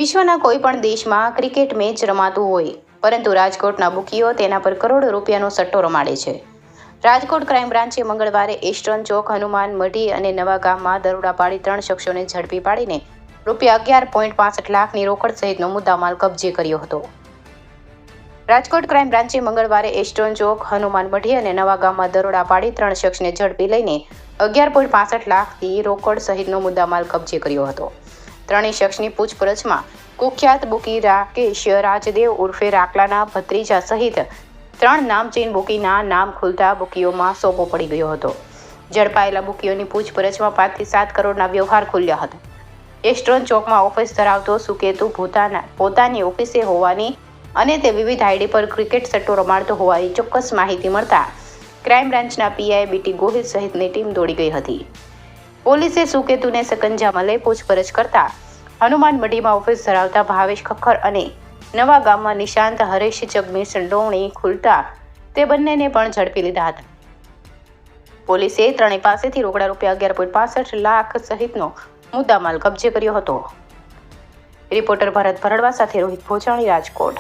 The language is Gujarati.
વિશ્વના કોઈ પણ દેશમાં ક્રિકેટ મેચ રમાતું હોય, પરંતુ રાજકોટના બુકીઓ તેના પર કરોડો રૂપિયાનો સટ્ટો રમાડે છે. રાજકોટ ક્રાઇમ બ્રાન્ચે મંગળવારે ઇસ્ટર્ન ચોક, હનુમાન મઢી અને નવા ગામમાં દરોડા પાડી 3 શખ્સોને ઝડપી પાડીને ₹11.65 લાખની રોકડ સહિતનો મુદ્દામાલ કબજે કર્યો હતો. રાજકોટ ક્રાઇમ બ્રાન્ચે મંગળવારે ઇસ્ટર્ન ચોક, હનુમાન મઢી અને નવા ગામમાં દરોડા પાડી 3 શખ્સને ઝડપી લઈને ₹11.65 લાખની રોકડ સહિતનો મુદ્દામાલ કબજે કર્યો હતો. ત્રણેય શખ્સની પૂછપરછમાં કુખ્યાત બુકી રાકેશ રાજદેવ ઉર્ફે રાકલાના ભત્રીજા સહિત 3 નામચીન બુકીના નામ ખુલતા બુકીઓમાં સોપો પડી ગયો હતો. ઝડપાયેલા બુકીઓની પૂછપરછમાં 5 થી 7 કરોડના વ્યવહાર ખુલ્યા હતા. ઇસ્ટર્ન ચોકમાં ઓફિસ ધરાવતો સુકેતુ પોતાની ઓફિસે હોવાની અને તે વિવિધ આઈડી પર ક્રિકેટ સટ્ટો રમાડતો હોવાની ચોક્કસ માહિતી મળતા ક્રાઇમ બ્રાન્ચના પીઆઈ બીટી ગોહિલ સહિતની ટીમ દોડી ગઈ હતી. પોલીસે સુકેતુને સકંજામાં લઈ પૂછપરછ કરતા હનુમાન મઢીમાં ઓફિસ ધરાવતા ભાવેશ ખખ્ખર અને નવા ગામમાં નિશાંત હરેશ જગની સંડોવણી ખુલતા તે બંનેને પણ ઝડપી લીધા હતા. પોલીસે ત્રણેય પાસેથી રોકડા ₹11.65 લાખ સહિતનો મુદ્દામાલ કબજે કર્યો હતો. રિપોર્ટર ભરત ભરડવા સાથે રોહિત ભોજાણી, રાજકોટ.